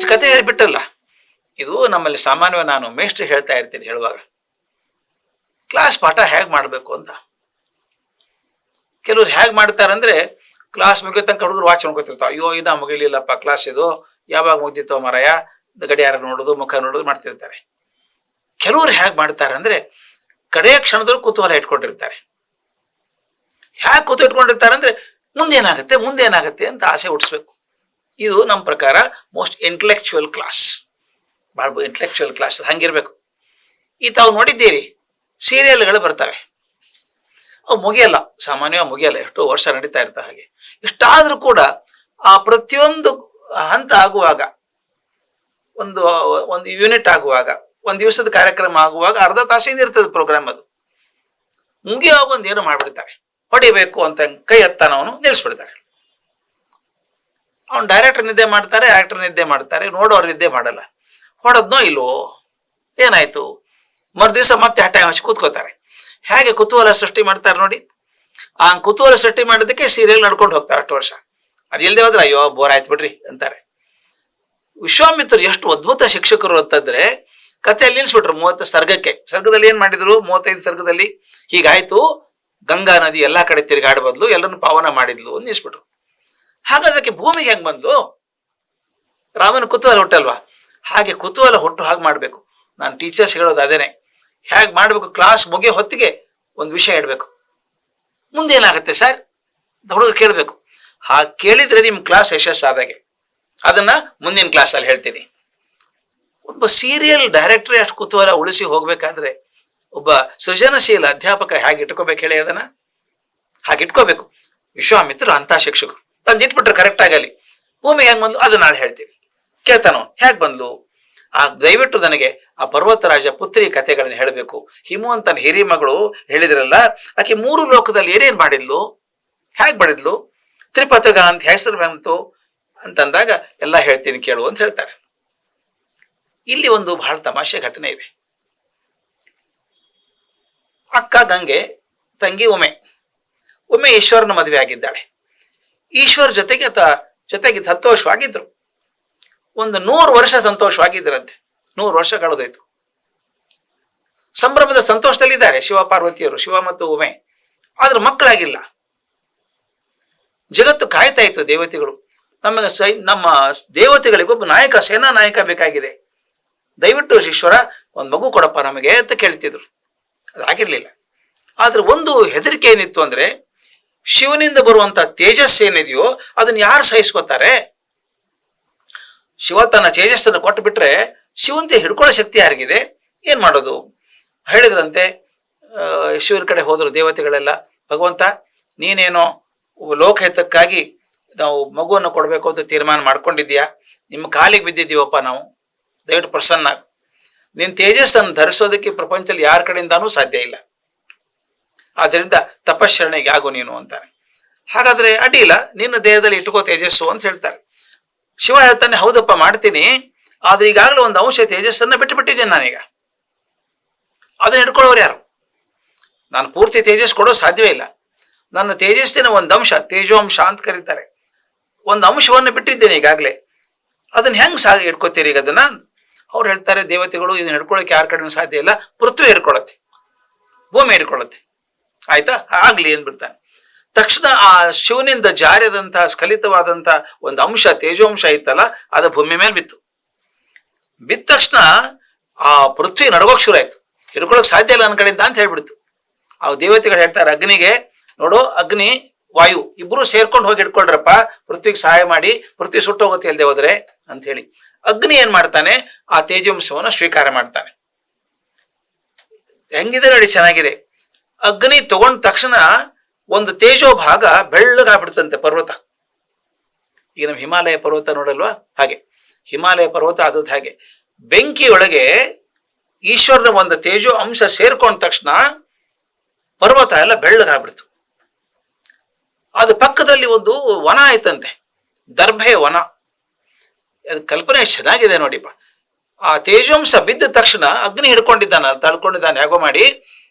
ಇಷ್ಟು ಕತೆ ಹೇಳಿಬಿಟ್ಟಲ್ಲ. ಇದು ನಮ್ಮಲ್ಲಿ ಸಾಮಾನ್ಯವಾಗಿ ನಾನು ಮೇಷ್ಟ್ರಿಗೆ ಹೇಳ್ತಾ ಇರ್ತೀನಿ ಹೇಳುವಾಗ, ಕ್ಲಾಸ್ ಪಾಠ ಹೇಗೆ ಮಾಡಬೇಕು ಅಂತ. ಕೆಲವ್ರು ಹೇಗೆ ಮಾಡ್ತಾರಂದ್ರೆ ಕ್ಲಾಸ್ ಮುಗಿದ ತನಕ ಹುಡುಗರು ವಾಚ್ ನೋಡ್ಕೊತಿರ್ತಾವ, ಅಯ್ಯೋ ಇನ್ನ ಮುಗಿಲಿಲ್ಲಪ್ಪ ಕ್ಲಾಸ್, ಇದು ಯಾವಾಗ ಮುಗ್ದಿತ್ತೋ ಮರಯ, ಗಡಿಯಾರ ನೋಡೋದು ಮುಖ ನೋಡೋದು ಮಾಡ್ತಿರ್ತಾರೆ. ಕೆಲವ್ರು ಹೇಗೆ ಮಾಡ್ತಾರೆ ಅಂದ್ರೆ ಕಡೆಯ ಕ್ಷಣದಲ್ಲಿ ಕುತೂಹಲ ಇಟ್ಕೊಂಡಿರ್ತಾರೆ. ಹೇಗೆ ಕೂತು ಇಟ್ಕೊಂಡಿರ್ತಾರೆ ಅಂದ್ರೆ ಮುಂದೇನಾಗುತ್ತೆ ಅಂತ ಆಸೆ ಹುಟ್ಟಿಸ್ಬೇಕು. ಇದು ನಮ್ಮ ಪ್ರಕಾರ ಮೋಸ್ಟ್ ಇಂಟೆಲೆಕ್ಚುಯಲ್ ಕ್ಲಾಸ್, ಭಾಳ ಇಂಟೆಲೆಕ್ಚುಯಲ್ ಕ್ಲಾಸ್ ಹಂಗಿರ್ಬೇಕು. ಈ ತಾವು ನೋಡಿದ್ದೀರಿ ಸೀರಿಯಲ್ಗಳು ಬರ್ತವೆ, ಅವು ಮುಗಿಯಲ್ಲ, ಸಾಮಾನ್ಯವಾಗಿ ಮುಗಿಯಲ್ಲ, ಎಷ್ಟೋ ವರ್ಷ ನಡೀತಾ ಇರ್ತಾವೆ. ಹಾಗೆ ಇಷ್ಟಾದ್ರೂ ಕೂಡ ಆ ಪ್ರತಿಯೊಂದು ಹಂತ ಆಗುವಾಗ, ಒಂದು ಯೂನಿಟ್ ಆಗುವಾಗ, ಒಂದು ದಿವಸದ ಕಾರ್ಯಕ್ರಮ ಆಗುವಾಗ ಅರ್ಧ ತಾಸಿಂದ ಇರ್ತದೆ ಪ್ರೋಗ್ರಾಮ್. ಅದು ಮುಗಿಯುವಾಗ ಒಂದು ಏನು ಮಾಡ್ಬಿಡ್ತಾರೆ, ಹೊಡಿಬೇಕು ಅಂತ ಕೈ ಎತ್ತಾನವನು ನಿಲ್ಲಿಸ್ಬಿಡ್ತಾರೆ. ಅವನು ಡೈರೆಕ್ಟರ್ ನಿದ್ದೆ ಮಾಡ್ತಾರೆ, ಆಕ್ಟರ್ ನಿದ್ದೆ ಮಾಡ್ತಾರೆ, ನೋಡೋರು ನಿದ್ದೆ ಮಾಡಲ್ಲ. ಹೊಡೆದ್ನೋ ಇಲ್ವೋ, ಏನಾಯ್ತು, ಮರುದಿವಸ ಮತ್ತೆ ಹಠ ಹಚ್ಚಿ ಕೂತ್ಕೋತಾರೆ. ಹೇಗೆ ಕುತೂಹಲ ಸೃಷ್ಟಿ ಮಾಡ್ತಾರೆ ನೋಡಿ. ಆ ಕುತೂಹಲ ಸೃಷ್ಟಿ ಮಾಡೋದಕ್ಕೆ ಸೀರಿಯಲ್ ನಡ್ಕೊಂಡು ಹೋಗ್ತಾರೆ ಅಷ್ಟು ವರ್ಷ. ಅದು ಇಲ್ಲದೆ ಹೋದ್ರೆ ಅಯ್ಯೋ ಬೋರ್ ಆಯ್ತು ಬಿಡ್ರಿ ಅಂತಾರೆ. ವಿಶ್ವಾಮಿತ್ರರು ಎಷ್ಟು ಅದ್ಭುತ ಶಿಕ್ಷಕರು ಅಂತಂದ್ರೆ ಕಥೆಯಲ್ಲಿ ನಿಲ್ಸ್ಬಿಟ್ರು 30 ಸರ್ಗದಲ್ಲಿ ಏನ್ ಮಾಡಿದ್ರು, 35 ಸರ್ಗದಲ್ಲಿ ಹೀಗಾಯ್ತು, ಗಂಗಾ ನದಿ ಎಲ್ಲಾ ಕಡೆ ತಿರುಗಾಡ ಬದಲು ಎಲ್ಲರನ್ನು ಪಾವನ ಮಾಡಿದ್ಲು ಅಂತ ನಿಲ್ಸ್ಬಿಟ್ರು. ಹಾಗಾದ್ರೆ ಭೂಮಿಗೆ ಹೆಂಗ್ ಬಂದ್ಲು, ರಾಮನ ಕುತೂಹಲ ಹುಟ್ಟಲ್ವಾ, ಹಾಗೆ ಕುತೂಹಲ ಹುಟ್ಟು ಹಾಗೆ ಮಾಡ್ಬೇಕು. ನಾನು ಟೀಚರ್ಸ್ ಹೇಳೋದು ಅದೇನೆ, ಹೇಗೆ ಮಾಡ್ಬೇಕು, ಕ್ಲಾಸ್ ಮುಗಿಯೋ ಹೊತ್ತಿಗೆ ಒಂದು ವಿಷಯ ಇಡಬೇಕು. ಮುಂದೇನಾಗುತ್ತೆ ಸರ್ ಹುಡುಗರು ಕೇಳಬೇಕು. ಹಾಗೆ ಕೇಳಿದ್ರೆ ನಿಮ್ ಕ್ಲಾಸ್ ಯಶಸ್ಸಾದಾಗೆ. ಅದನ್ನ ಮುಂದಿನ ಕ್ಲಾಸಲ್ಲಿ ಹೇಳ್ತೀನಿ. ಒಬ್ಬ ಸೀರಿಯಲ್ ಡೈರೆಕ್ಟರ್ ಅಷ್ಟು ಕುತೂಹಲ ಉಳಿಸಿ ಹೋಗ್ಬೇಕಾದ್ರೆ ಒಬ್ಬ ಸೃಜನಶೀಲ ಅಧ್ಯಾಪಕ ಹೇಗೆ ಇಟ್ಕೋಬೇಕು ಹೇಳಿ, ಅದನ್ನ ಹಾಗೆ ಇಟ್ಕೋಬೇಕು. ವಿಶ್ವಾಮಿತ್ರರು ಅಂತ ಶಿಕ್ಷಕರು ತಂದಿಟ್ಬಿಟ್ರೆ ಕರೆಕ್ಟ್ ಆಗಲಿ. ಭೂಮಿ ಹೆಂಗ್ ಬಂದ್ಲು ಅದು ನಾಳೆ ಹೇಳ್ತೀವಿ. ಕೇಳ್ತಾನೋ ಹೇಗ್ ಬಂದ್ಲು, ದಯವಿಟ್ಟು ನನಗೆ ಆ ಪರ್ವತರಾಜ ಪುತ್ರಿ ಕಥೆಗಳನ್ನ ಹೇಳಬೇಕು. ಹಿಮವಂತನ ಹಿರಿ ಮಗಳು ಹೇಳಿದ್ರಲ್ಲ, ಆಕೆ 3 ಲೋಕದಲ್ಲಿ ಏನೇನ್ ಮಾಡಿದ್ಲು, ಹೇಗ್ ಮಾಡಿದ್ಲು, ತ್ರಿಪಥಗ ಅಂತ ಹೆಸರು ಬಂತು ಅಂತಂದಾಗ ಎಲ್ಲ ಹೇಳ್ತೀನಿ ಕೇಳು ಅಂತ ಹೇಳ್ತಾರೆ. ಇಲ್ಲಿ ಒಂದು ಬಹಳ ತಮಾಷೆ ಘಟನೆ ಇದೆ. ಅಕ್ಕ ಗಂಗೆ, ತಂಗಿ ಉಮೆ ಈಶ್ವರನ ಮದುವೆ ಆಗಿದ್ದಾಳೆ. ಈಶ್ವರ್ ಜೊತೆಗೆ 10 ವರ್ಷವಾಗಿದ್ರು. ಒಂದು 100 ವರ್ಷ ಸಂತೋಷವಾಗಿದ್ದರಂತೆ. 100 ವರ್ಷ ಕಳೆದೋಯ್ತು. ಸಂಭ್ರಮದ ಸಂತೋಷದಲ್ಲಿದ್ದಾರೆ ಶಿವ ಪಾರ್ವತಿಯರು, ಶಿವ ಮತ್ತು ಉಮೆ. ಆದ್ರೆ ಮಕ್ಕಳಾಗಿಲ್ಲ. ಜಗತ್ತು ಕಾಯ್ತಾ ಇತ್ತು ದೇವತೆಗಳು, ನಮ್ಮ ದೇವತೆಗಳಿಗೊಬ್ಬ ನಾಯಕ, ಸೇನಾ ನಾಯಕ ಬೇಕಾಗಿದೆ, ದಯವಿಟ್ಟು ಈಶ್ವರ ಒಂದು ಮಗು ಕೊಡಪ್ಪ ನಮಗೆ ಅಂತ ಕೇಳ್ತಿದ್ರು. ಅದಾಗಿರ್ಲಿಲ್ಲ. ಆದ್ರೆ ಒಂದು ಹೆದರಿಕೆ ಏನಿತ್ತು ಅಂದ್ರೆ, ಶಿವನಿಂದ ಬರುವಂತ ತೇಜಸ್ ಏನಿದೆಯೋ ಅದನ್ನ ಯಾರು ಸಹಿಸ್ಕೋತಾರೆ. ಶಿವ ತನ್ನ ತೇಜಸ್ಸನ್ನು ಕೊಟ್ಟು ಬಿಟ್ರೆ ಶಿವಂತೆ ಹಿಡ್ಕೊಳ್ಳೋ ಶಕ್ತಿ ಯಾರಿಗಿದೆ, ಏನ್ ಮಾಡೋದು ಹೇಳಿದ್ರಂತೆ. ಶಿವನ ಕಡೆ ಹೋದ್ರು ದೇವತೆಗಳೆಲ್ಲ, ಭಗವಂತ ನೀನೇನೋ ಲೋಕಹಿತಕ್ಕಾಗಿ ನಾವು ಮಗುವನ್ನು ಕೊಡ್ಬೇಕು ಅಂತ ತೀರ್ಮಾನ ಮಾಡ್ಕೊಂಡಿದ್ಯಾ, ನಿಮ್ಮ ಕಾಲಿಗೆ ಬಿದ್ದಿದ್ದೀವಪ್ಪ ನಾವು, ದಯವಿಟ್ಟು ಪ್ರಸನ್ನ. ನಿನ್ನ ತೇಜಸ್ಸನ್ನು ಧರಿಸೋದಕ್ಕೆ ಪ್ರಪಂಚದಲ್ಲಿ ಯಾರ ಕಡೆಯಿಂದಾನೂ ಸಾಧ್ಯ ಇಲ್ಲ, ಆದ್ರಿಂದ ತಪಶ್ಚರಣೆಗೆ ಆಗು ನೀನು ಅಂತಾರೆ. ಹಾಗಾದ್ರೆ ಅಡ್ಡಿಲ್ಲ, ನಿನ್ನ ದೇಹದಲ್ಲಿ ಇಟ್ಕೋ ತೇಜಸ್ಸು ಅಂತ ಹೇಳ್ತಾರೆ. ಶಿವ ಹೇಳ್ತಾನೆ, ಹೌದಪ್ಪ ಮಾಡ್ತೀನಿ, ಆದ್ರೆ ಈಗಾಗಲೇ ಒಂದು ಅಂಶ ತೇಜಸ್ಸನ್ನ ಬಿಟ್ಟಿದ್ದೇನೆ ನಾನೀಗ, ಅದನ್ನ ಹಿಡ್ಕೊಳ್ಳೋರು ಯಾರು, ನಾನು ಪೂರ್ತಿ ತೇಜಸ್ ಕೊಡೋ ಸಾಧ್ಯವೇ ಇಲ್ಲ. ನನ್ನ ತೇಜಸ್ಸಿನ ಒಂದು ಅಂಶ, ತೇಜೋಂಶ ಅಂತ ಕರೀತಾರೆ, ಒಂದು ಅಂಶವನ್ನು ಬಿಟ್ಟಿದ್ದೇನೆ ಈಗಾಗಲೇ, ಅದನ್ನ ಹೆಂಗ್ ಹಿಡ್ಕೋತೀರಿ ಈಗ ಅದನ್ನ. ಅವ್ರು ಹೇಳ್ತಾರೆ, ದೇವತೆಗಳು ಇದನ್ನ ಹಿಡ್ಕೊಳ್ಳೋಕೆ ಯಾರ ಕಡೆ ಸಾಧ್ಯ ಇಲ್ಲ, ಪೃಥ್ವಿ ಹಿಡ್ಕೊಳ್ಳುತ್ತೆ, ಭೂಮಿ ಹಿಡ್ಕೊಳ್ಳುತ್ತೆ, ಆಯ್ತಾ ಆಗ್ಲಿ ಅಂದ್ಬಿಡ್ತಾನೆ. ತಕ್ಷಣ ಆ ಶಿವನಿಂದ ಜಾರಿದಂತಹ ಸ್ಖಲಿತವಾದಂತಹ ಒಂದು ಅಂಶ, ತೇಜೋಂಶ ಇತ್ತಲ್ಲ, ಅದು ಭೂಮಿ ಮೇಲೆ ಬಿತ್ತು ತಕ್ಷಣ ಆ ಪೃಥ್ವಿ ನಡಗೋಕ್ ಶುರು ಆಯ್ತು. ಹಿಡ್ಕೊಳಕ್ ಸಾಧ್ಯ ಇಲ್ಲ ನನ್ನ ಕಡೆಯಿಂದ ಅಂತ ಹೇಳ್ಬಿಡ್ತು. ಆ ದೇವತೆಗಳು ಹೇಳ್ತಾರೆ ಅಗ್ನಿಗೆ, ನೋಡು ಅಗ್ನಿ ವಾಯು ಇಬ್ರು ಸೇರ್ಕೊಂಡು ಹೋಗಿ ಹಿಡ್ಕೊಳ್ರಪ್ಪ, ಪೃಥ್ವಿಗೆ ಸಹಾಯ ಮಾಡಿ, ಪೃಥ್ವಿ ಸುಟ್ಟೋಗುತ್ತೆ ಇಲ್ದೆ ಹೋದ್ರೆ ಅಂತ ಹೇಳಿ. ಅಗ್ನಿ ಏನ್ ಮಾಡ್ತಾನೆ, ಆ ತೇಜೋಂಶವನ್ನು ಸ್ವೀಕಾರ ಮಾಡ್ತಾನೆ. ಹೆಂಗಿದೆ ನೋಡಿ, ಚೆನ್ನಾಗಿದೆ. ಅಗ್ನಿ ತಗೊಂಡ ತಕ್ಷಣ ಒಂದು ತೇಜೋ ಭಾಗ ಬೆಳ್ಳಗಾಗ್ಬಿಡ್ತಂತೆ ಪರ್ವತ. ಈಗ ನಮ್ಮ ಹಿಮಾಲಯ ಪರ್ವತ ನೋಡಲ್ವಾ, ಹಾಗೆ ಹಿಮಾಲಯ ಪರ್ವತ ಆದದ್ದು ಹಾಗೆ. ಬೆಂಕಿಯೊಳಗೆ ಈಶ್ವರನ ಒಂದು ತೇಜೋ ಅಂಶ ಸೇರ್ಕೊಂಡ ತಕ್ಷಣ ಪರ್ವತ ಎಲ್ಲ ಬೆಳ್ಳಗಾಗ್ಬಿಡ್ತು. ಅದು ಪಕ್ಕದಲ್ಲಿ ಒಂದು ವನ ಆಯ್ತಂತೆ, ದರ್ಭೆ ವನ. ಅದು ಕಲ್ಪನೆ ಚೆನ್ನಾಗಿದೆ ನೋಡಿಪ್ಪ. ಆ ತೇಜೋಂಶ ಬಿದ್ದ ತಕ್ಷಣ ಅಗ್ನಿ ಹಿಡ್ಕೊಂಡಿದ್ದಾನ, ತಳ್ಕೊಂಡಿದ್ದಾನೆ ಹೇಗೋ ಮಾಡಿ,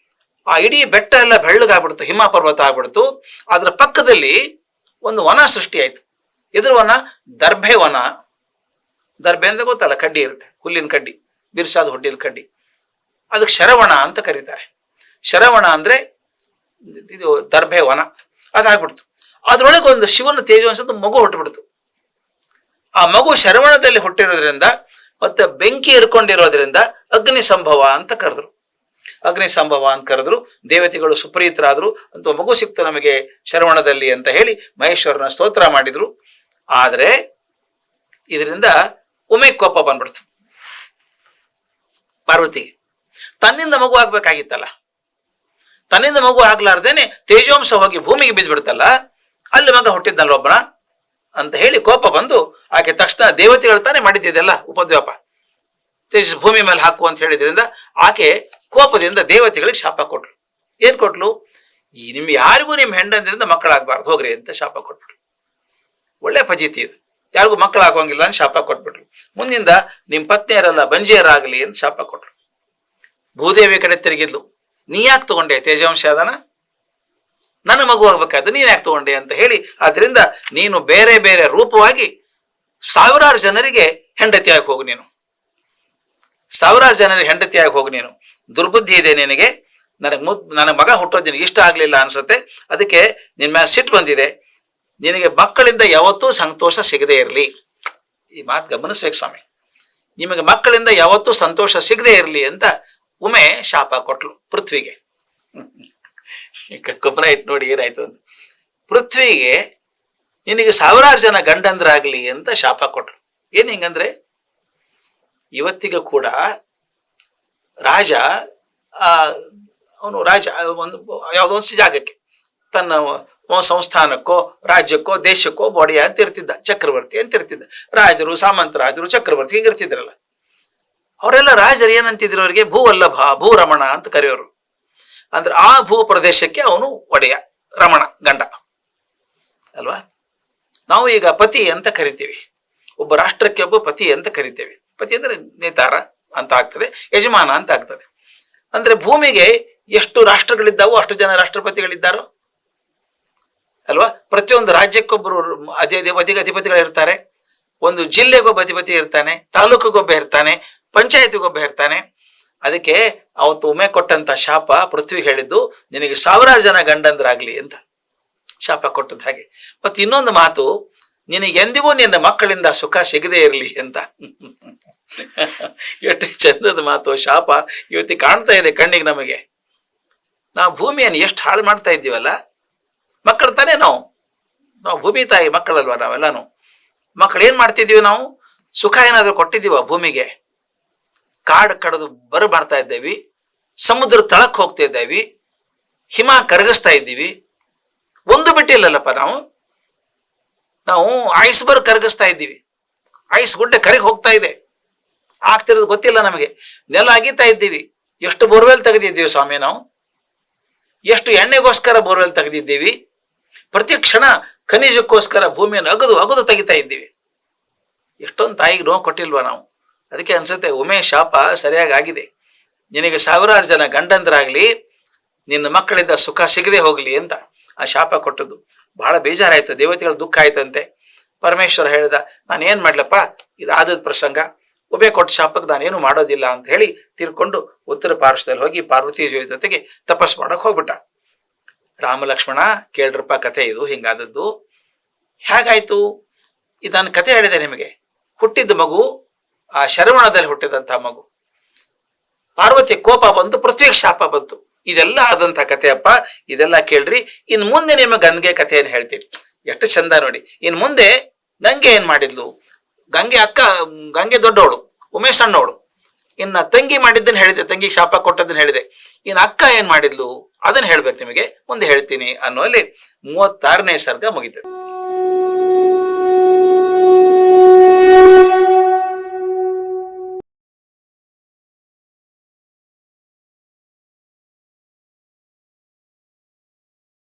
ಆ ಇಡೀ ಬೆಟ್ಟ ಎಲ್ಲ ಬೆಳ್ಳಗಾಗ್ಬಿಡ್ತು, ಹಿಮ ಪರ್ವತ ಆಗ್ಬಿಡ್ತು. ಅದ್ರ ಪಕ್ಕದಲ್ಲಿ ಒಂದು ವನ ಸೃಷ್ಟಿ ಆಯ್ತು. ಇದ್ರ ವನ ದರ್ಭೆ ವನ. ದರ್ಬೆ ಅಂದ್ರೆ ಗೊತ್ತಲ್ಲ, ಕಡ್ಡಿ ಇರುತ್ತೆ, ಹುಲ್ಲಿನ ಕಡ್ಡಿ, ಬಿರ್ಸಾದ ಹುಡ್ಡಿನ ಕಡ್ಡಿ, ಅದಕ್ಕೆ ಶರವಣ ಅಂತ ಕರೀತಾರೆ. ಶರವಣ ಅಂದ್ರೆ ಇದು ದರ್ಭೆ ವನ. ಅದಾಗ್ಬಿಡ್ತು. ಅದ್ರೊಳಗೆ ಒಂದು ಶಿವನ ತೇಜವಂಶದ ಮಗು ಹುಟ್ಟುಬಿಡ್ತು. ಆ ಮಗು ಶರವಣದಲ್ಲಿ ಹುಟ್ಟಿರೋದ್ರಿಂದ ಮತ್ತೆ ಬೆಂಕಿ ಇರ್ಕೊಂಡಿರೋದ್ರಿಂದ ಅಗ್ನಿ ಸಂಭವ ಅಂತ ಕರೆದ್ರು. ಅಗ್ನಿ ಸಂಭವ ಅಂತ ಕರೆದ್ರು. ದೇವತೆಗಳು ಸುಪ್ರೀತರಾದ್ರು, ಅಂತ ಮಗು ಸಿಕ್ತು ನಮಗೆ ಶರವಣದಲ್ಲಿ ಅಂತ ಹೇಳಿ ಮಹೇಶ್ವರನ ಸ್ತೋತ್ರ ಮಾಡಿದ್ರು. ಆದ್ರೆ ಇದರಿಂದ ಉಮೆ ಕೋಪ ಬಂದ್ಬಿಡ್ತು ಪಾರ್ವತಿಗೆ. ತನ್ನಿಂದ ಮಗು ಆಗ್ಬೇಕಾಗಿತ್ತಲ್ಲ, ತನ್ನಿಂದ ಮಗು ಆಗ್ಲಾರ್ದೇನೆ ತೇಜೋಂಶ ಹೋಗಿ ಭೂಮಿಗೆ ಬಿದ್ದ್ಬಿಡ್ತಲ್ಲ, ಅಲ್ಲಿ ಮಗ ಹುಟ್ಟಿದ್ನಲ್ಲ ಒಬ್ಬನ ಅಂತ ಹೇಳಿ ಕೋಪ ಬಂದು ಆಕೆ ತಕ್ಷಣ ದೇವತೆಗಳು ತಾನೇ ಮಾಡಿದ್ದಿದೆಲ್ಲ ಉಪದ್ವ್ಯಾಪ, ತೇಜಸ್ ಭೂಮಿ ಮೇಲೆ ಹಾಕು ಅಂತ ಹೇಳಿದ್ರಿಂದ ಆಕೆ ಕೋಪದಿಂದ ದೇವತೆಗಳಿಗೆ ಶಾಪ ಕೊಟ್ಲು. ಏನ್ ಕೊಟ್ಲು? ನಿಮ್ ಯಾರಿಗೂ ನಿಮ್ ಹೆಂಡಂದ್ರಿಂದ ಮಕ್ಕಳಾಗಬಾರ್ದು ಹೋಗ್ರಿ ಅಂತ ಶಾಪ ಕೊಟ್ಬಿಟ್ಲು. ಒಳ್ಳೆ ಫಜೀತಿ ಇದು, ಯಾರಿಗೂ ಮಕ್ಕಳಾಗೋಂಗಿಲ್ಲ ಅಂತ ಶಾಪ ಕೊಟ್ಬಿಟ್ಲು. ಮುಂದಿಂದ ನಿಮ್ ಪತ್ನಿಯರಲ್ಲ ಬಂಜಿಯರಾಗಲಿ ಅಂತ ಶಾಪ ಕೊಟ್ಲು. ಭೂದೇವಿ ಕಡೆ ತಿರುಗಿದ್ಲು, ನೀ ಯಾಕೆ ತಗೊಂಡೆ ತೇಜವಂಶ ಅದನ, ನನ್ನ ಮಗು ಆಗ್ಬೇಕಾದ್ರೆ ನೀನ್ ಯಾಕೆ ತಗೊಂಡೆ ಅಂತ ಹೇಳಿ, ಆದ್ರಿಂದ ನೀನು ಬೇರೆ ಬೇರೆ ರೂಪವಾಗಿ ಸಾವಿರಾರು ಜನರಿಗೆ ಹೆಂಡತಿಯಾಗಿ ಹೋಗು, ನೀನು ಸಾವಿರಾರು ಜನರಿಗೆ ಹೆಂಡತಿಯಾಗಿ ಹೋಗು, ನೀನು ದುರ್ಬುದ್ಧಿ ಇದೆ ನಿನಗೆ, ನನಗೆ ಮಗ ಹುಟ್ಟೋದು ನಿನಗೆ ಇಷ್ಟ ಆಗ್ಲಿಲ್ಲ ಅನ್ಸುತ್ತೆ, ಅದಕ್ಕೆ ನಿನ್ ಮ್ಯಾಲ ಸಿಟ್ಟು ಬಂದಿದೆ, ನಿನಗೆ ಮಕ್ಕಳಿಂದ ಯಾವತ್ತೂ ಸಂತೋಷ ಸಿಗದೆ ಇರಲಿ. ಈ ಮಾತು ಗಮನಿಸ್ಬೇಕು ಸ್ವಾಮಿ, ನಿಮಗೆ ಮಕ್ಕಳಿಂದ ಯಾವತ್ತೂ ಸಂತೋಷ ಸಿಗದೆ ಇರಲಿ ಅಂತ ಉಮೆ ಶಾಪ ಕೊಟ್ಲು ಪೃಥ್ವಿಗೆ. ಕುಬ್ರ ಇಟ್ಟು ನೋಡಿ ಏನಾಯ್ತು ಅಂತ. ಪೃಥ್ವಿಗೆ ನಿನಗೆ ಸಾವಿರಾರು ಜನ ಗಂಡಂದ್ರಾಗ್ಲಿ ಅಂತ ಶಾಪ ಕೊಟ್ಲು. ಏನ್ ಹಿಂಗಂದ್ರೆ, ಇವತ್ತಿಗೂ ಕೂಡ ರಾಜ ಅವನು ರಾಜ ಒಂದು ಯಾವುದೋ ಒಂದು ಜಾಗಕ್ಕೆ ತನ್ನ ಸಂಸ್ಥಾನಕ್ಕೋ ರಾಜ್ಯಕ್ಕೋ ದೇಶಕ್ಕೋ ಒಡೆಯ ಅಂತ ಇರ್ತಿದ್ದ, ಚಕ್ರವರ್ತಿ ಅಂತ ಇರ್ತಿದ್ದ. ರಾಜರು, ಸಾಮಂತ ರಾಜರು, ಚಕ್ರವರ್ತಿ ಹೀಗಿರ್ತಿದ್ರಲ್ಲ. ಅವರೆಲ್ಲ ರಾಜರು ಏನಂತಿದ್ರು, ಅವರಿಗೆ ಭೂವಲ್ಲಭ, ಭೂರಮಣ ಅಂತ ಕರೆಯೋರು. ಅಂದ್ರೆ ಆ ಭೂ ಪ್ರದೇಶಕ್ಕೆ ಅವನು ಒಡೆಯ, ರಮಣ ಗಂಡ ಅಲ್ವಾ. ನಾವು ಈಗ ಪತಿ ಅಂತ ಕರಿತೀವಿ, ಒಬ್ಬ ರಾಷ್ಟ್ರಕ್ಕೆ ಒಬ್ಬ ಪತಿ ಅಂತ ಕರಿತೇವೆ. ಪತಿ ಅಂದ್ರೆ ನೇತಾರ ಅಂತ ಆಗ್ತದೆ, ಯಜಮಾನ ಅಂತ ಆಗ್ತದೆ. ಅಂದ್ರೆ ಭೂಮಿಗೆ ಎಷ್ಟು ರಾಷ್ಟ್ರಗಳಿದ್ದಾವೋ ಅಷ್ಟು ಜನ ರಾಷ್ಟ್ರಪತಿಗಳಿದ್ದಾರೋ ಅಲ್ವಾ. ಪ್ರತಿಯೊಂದು ರಾಜ್ಯಕ್ಕೊಬ್ಬರು ಅಧಿಪತಿಗಳು ಇರ್ತಾರೆ, ಒಂದು ಜಿಲ್ಲೆಗೊಬ್ಬ ಅಧಿಪತಿ ಇರ್ತಾನೆ, ತಾಲೂಕಿಗೊಬ್ಬ ಇರ್ತಾನೆ, ಪಂಚಾಯತಿಗೊಬ್ಬ ಇರ್ತಾನೆ. ಅದಕ್ಕೆ ಅವತ್ತು ಉಮೆ ಕೊಟ್ಟಂತ ಶಾಪ ಪೃಥ್ವಿಗೆ ಹೇಳಿದ್ದು, ನಿನಗೆ ಸಾವಿರಾರು ಜನ ಗಂಡಂದ್ರಾಗ್ಲಿ ಅಂತ ಶಾಪ ಕೊಟ್ಟದ್ದು ಹಾಗೆ. ಮತ್ತೆ ಇನ್ನೊಂದು ಮಾತು, ನಿನಗೆ ಎಂದಿಗೂ ನಿನ್ನ ಮಕ್ಕಳಿಂದ ಸುಖ ಸಿಗದೆ ಇರಲಿ ಅಂತ. ಎಷ್ಟು ಚಂದದ ಮಾತು, ಶಾಪ ಇವತ್ತಿಗೆ ಕಾಣ್ತಾ ಇದೆ ಕಣ್ಣಿಗೆ ನಮಗೆ. ನಾವು ಭೂಮಿಯನ್ನು ಎಷ್ಟು ಹಾಳು ಮಾಡ್ತಾ ಇದ್ದೀವಲ್ಲ. ಮಕ್ಕಳು ತಾನೇ ನಾವು ಭೂಮಿ ತಾಯಿ ಮಕ್ಕಳಲ್ವಾ ನಾವೆಲ್ಲಾನು. ಮಕ್ಕಳು ಏನ್ ಮಾಡ್ತಿದೀವಿ ನಾವು? ಸುಖ ಏನಾದ್ರು ಕೊಟ್ಟಿದ್ದೀವ ಭೂಮಿಗೆ? ಕಾಡು ಕಡದು ಮಾಡ್ತಾ ಇದ್ದೇವಿ, ಸಮುದ್ರ ತಳಕ್ ಹೋಗ್ತಾ ಇದ್ದೇವಿ, ಹಿಮ ಕರಗಿಸ್ತಾ ಇದ್ದೀವಿ. ಒಂದು ಬಿಟ್ಟಿಲ್ಲಲ್ಲಪ್ಪ ನಾವು ಐಸ್ಬರ್ಗ್ ಕರಗಿಸ್ತಾ ಇದ್ದೀವಿ, ಐಸ್ ಗುಡ್ಡೆ ಕರಗಿ ಹೋಗ್ತಾ ಇದೆ, ಆಗ್ತಿರೋದು ಗೊತ್ತಿಲ್ಲ ನಮಗೆ. ನೆಲ ಅಗಿತಾ ಇದ್ದೀವಿ. ಎಷ್ಟು ಬೋರ್ವೆಲ್ ತೆಗೆದಿದ್ದೀವಿ ಸ್ವಾಮಿ ನಾವು, ಎಷ್ಟು ಎಣ್ಣೆಗೋಸ್ಕರ ಬೋರ್ವೆಲ್ ತೆಗೆದಿದ್ದೀವಿ. ಪ್ರತಿ ಕ್ಷಣ ಖನಿಜಕ್ಕೋಸ್ಕರ ಭೂಮಿಯನ್ನು ಅಗದು ತೆಗಿತಾ ಇದ್ದೀವಿ. ಎಷ್ಟೊಂದು ತಾಯಿಗೆ ನೋವು ಕೊಟ್ಟಿಲ್ವಾ ನಾವು? ಅದಕ್ಕೆ ಅನ್ಸುತ್ತೆ ಉಮೆ ಶಾಪ ಸರಿಯಾಗಿ ಆಗಿದೆ. ನಿನಗೆ ಸಾವಿರಾರು ಜನ ಗಂಡಂದ್ರಾಗ್ಲಿ, ನಿನ್ನ ಮಕ್ಕಳಿಂದ ಸುಖ ಸಿಗದೆ ಹೋಗ್ಲಿ ಅಂತ ಆ ಶಾಪ ಕೊಟ್ಟದ್ದು. ಬಹಳ ಬೇಜಾರಾಯ್ತು, ದೇವತೆಗಳ ದುಃಖ ಆಯ್ತಂತೆ. ಪರಮೇಶ್ವರ ಹೇಳಿದ, ನಾನು ಏನ್ ಮಾಡ್ಲಪ್ಪ, ಇದಾದ ಪ್ರಸಂಗ, ಉಮೆ ಕೊಟ್ಟ ಶಾಪಕ್ಕೆ ನಾನೇನು ಮಾಡೋದಿಲ್ಲ ಅಂತ ಹೇಳಿ ತಿರ್ಕೊಂಡು ಉತ್ತರ ಪಾರ್ಶ್ವದಲ್ಲಿ ಹೋಗಿ ಪಾರ್ವತಿ ಜೊತೆಗೆ ತಪಸ್ ಮಾಡಕ್ ಹೋಗ್ಬಿಟ್ಟ. ರಾಮ ಲಕ್ಷ್ಮಣ ಕೇಳ್ರಪ್ಪ ಕಥೆ, ಇದು ಹಿಂಗಾದದ್ದು ಹೇಗಾಯ್ತು? ಇದನ್ನ ಕಥೆ ಹೇಳಿದೆ ನಿಮಗೆ. ಹುಟ್ಟಿದ ಮಗು ಆ ಶರವಣದಲ್ಲಿ ಹುಟ್ಟಿದಂತಹ ಮಗು, ಪಾರ್ವತಿ ಕೋಪ ಬಂತು, ಪೃಥ್ವಿಗೆ ಶಾಪ ಬಂತು. ಇದೆಲ್ಲ ಆದಂತಹ ಕಥೆಯಪ್ಪ, ಇದೆಲ್ಲ ಕೇಳ್ರಿ. ಇನ್ ಮುಂದೆ ನಿಮ್ಮ ಗಂಗೆ ಕಥೆಯನ್ನು ಹೇಳ್ತೀನಿ. ಎಷ್ಟು ಚಂದ ನೋಡಿ. ಇನ್ ಮುಂದೆ ಗಂಗೆ ಏನ್ ಮಾಡಿದ್ಲು? ಗಂಗೆ ದೊಡ್ಡವಳು, ಉಮೆ ಸಣ್ಣವಳು. ಇನ್ನ ತಂಗಿ ಮಾಡಿದ್ದನ್ನು ಹೇಳಿದೆ, ತಂಗಿ ಶಾಪ ಕೊಟ್ಟದನ್ನ ಹೇಳಿದೆ. ಇನ್ನು ಅಕ್ಕ ಏನ್ ಮಾಡಿದ್ಲು ಅದನ್ನ ಹೇಳ್ಬೇಕು ನಿಮಗೆ, ಮುಂದೆ ಹೇಳ್ತೀನಿ ಅನ್ನೋಲ್ಲಿ 36ನೇ ಸರ್ಗ ಮುಗಿತದೆ.